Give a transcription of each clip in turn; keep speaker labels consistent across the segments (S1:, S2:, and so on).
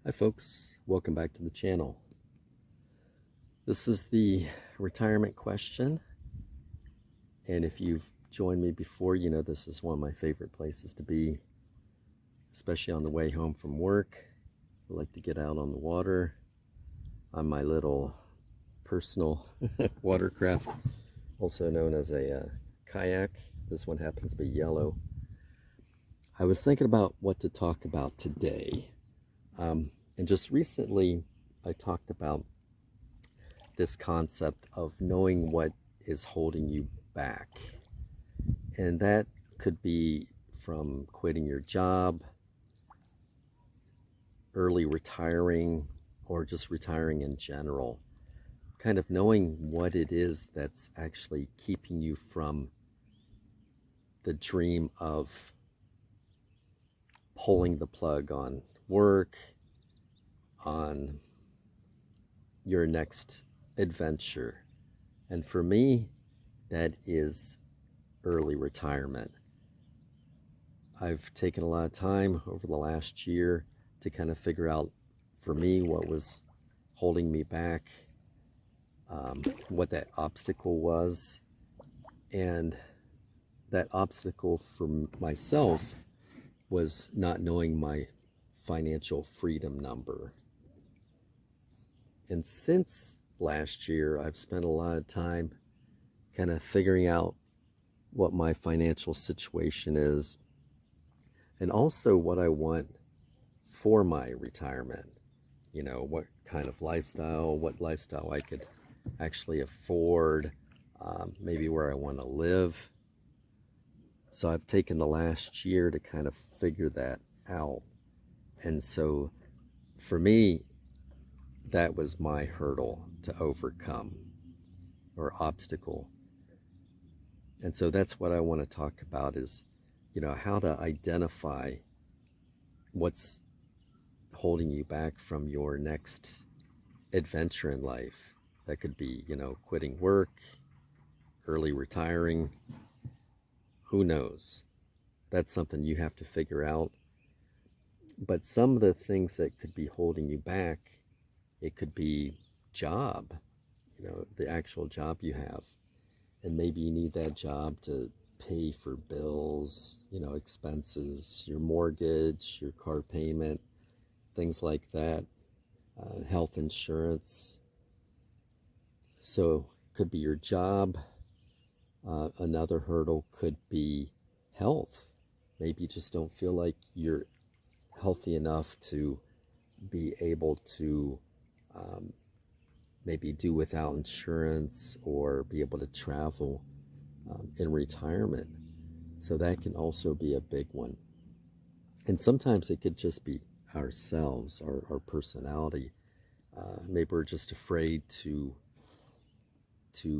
S1: Hi folks, welcome back to the channel. This is the retirement question, and if you've joined me before, you know this is one of my favorite places to be, especially on the way home from work. I like to get out on the water on my little personal watercraft, also known as a kayak. This one happens to be yellow. I was thinking about what to talk about today, and just recently I talked about this concept of knowing what is holding you back. And that could be from quitting your job, early retiring, or just retiring in general. Kind of knowing what it is that's actually keeping you from the dream of pulling the plug on work, on your next adventure. And for me, that is early retirement. I've taken a lot of time over the last year to kind of figure out for me what was holding me back, what that obstacle was. And that obstacle for myself was not knowing my financial freedom number. And since last year, I've spent a lot of time kind of figuring out what my financial situation is and also what I want for my retirement. You know, what kind of lifestyle, what lifestyle I could actually afford, maybe where I want to live. So I've taken the last year to kind of figure that out. And so for me, that was my hurdle to overcome, or obstacle. And so that's what I want to talk about is, you know, how to identify what's holding you back from your next adventure in life. That could be, you know, quitting work, early retiring, who knows? That's something you have to figure out. But some of the things that could be holding you back, it could be job, you know, the actual job you have. And maybe you need that job to pay for bills, you know, expenses, your mortgage, your car payment, things like that, health insurance. So it could be your job. Another hurdle could be health. Maybe you just don't feel like you're healthy enough to be able to maybe do without insurance or be able to travel in retirement. So that can also be a big one. And sometimes it could just be ourselves, our personality. Maybe we're just afraid to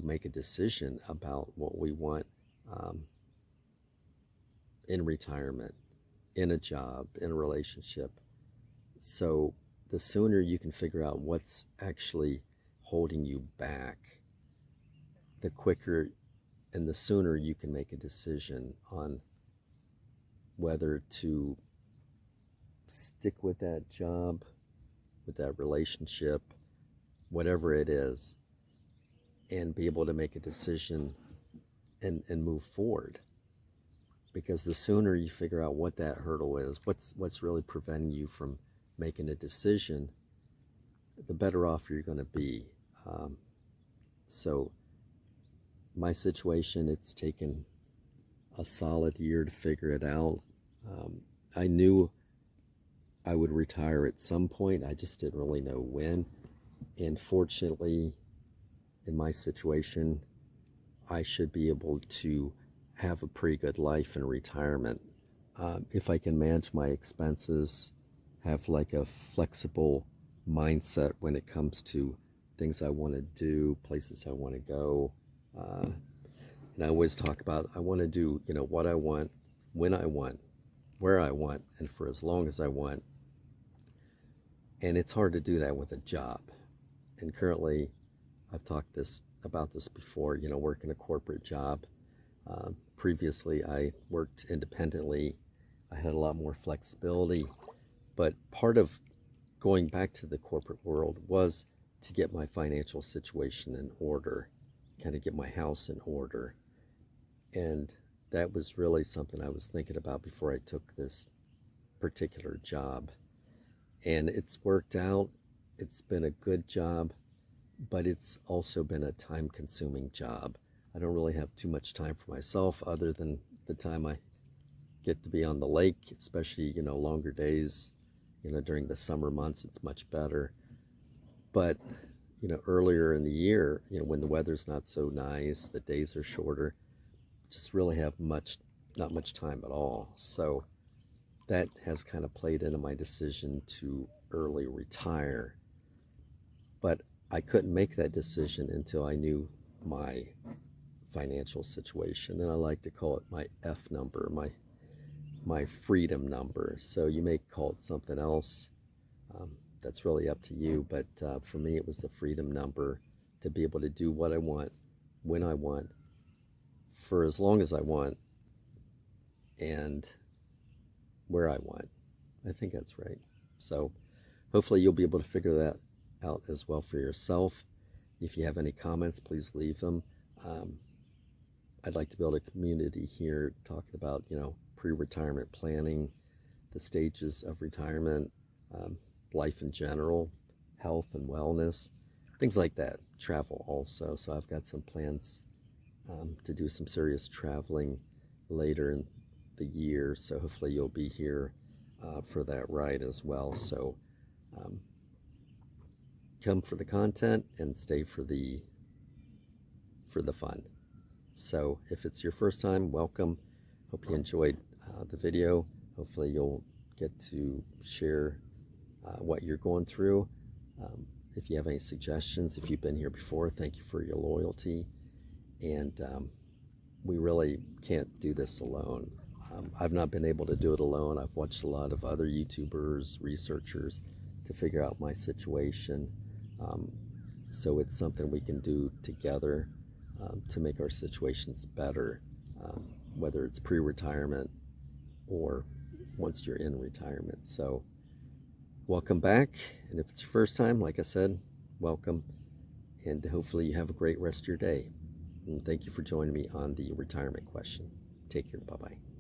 S1: make a decision about what we want in retirement, in a job, in a relationship. So the sooner you can figure out what's actually holding you back, the quicker and the sooner you can make a decision on whether to stick with that job, with that relationship, whatever it is, and be able to make a decision and move forward. Because the sooner you figure out what that hurdle is, what's really preventing you from making a decision, the better off you're going to be. So my situation, it's taken a solid year to figure it out. I knew I would retire at some point. I just didn't really know when. And fortunately, in my situation, I should be able to have a pretty good life in retirement. If I can manage my expenses, have like a flexible mindset when it comes to things I want to do, places I want to go. And I always talk about I want to do, you know, what I want, when I want, where I want, and for as long as I want. And it's hard to do that with a job. And currently, I've talked about this before, you know, working a corporate job. Previously, I worked independently. I had a lot more flexibility. But part of going back to the corporate world was to get my financial situation in order, kind of get my house in order. And that was really something I was thinking about before I took this particular job. And it's worked out. It's been a good job, but it's also been a time consuming job. I don't really have too much time for myself other than the time I get to be on the lake, especially, longer days, during the summer months, it's much better. But, earlier in the year, when the weather's not so nice, the days are shorter, just really have not much time at all. So that has kind of played into my decision to early retire. But I couldn't make that decision until I knew my financial situation, and I like to call it my F number, my freedom number. So you may call it something else. That's really up to you. But for me, it was the freedom number to be able to do what I want, when I want, for as long as I want, and where I want. I think that's right. So hopefully you'll be able to figure that out as well for yourself. If you have any comments, please leave them. I'd like to build a community here talking about, pre-retirement planning, the stages of retirement, life in general, health and wellness, things like that. Travel also. So I've got some plans to do some serious traveling later in the year. So hopefully you'll be here for that ride as well. So come for the content and stay for the fun. So if it's your first time, welcome. Hope you enjoyed the video. Hopefully you'll get to share what you're going through. If you have any suggestions, if you've been here before, thank you for your loyalty. And we really can't do this alone. I've not been able to do it alone. I've watched a lot of other YouTubers, researchers to figure out my situation. So it's something we can do together to make our situations better, whether it's pre-retirement or once you're in retirement. So welcome back. And if it's your first time, like I said, welcome. And hopefully you have a great rest of your day. And thank you for joining me on the retirement question. Take care. Bye-bye.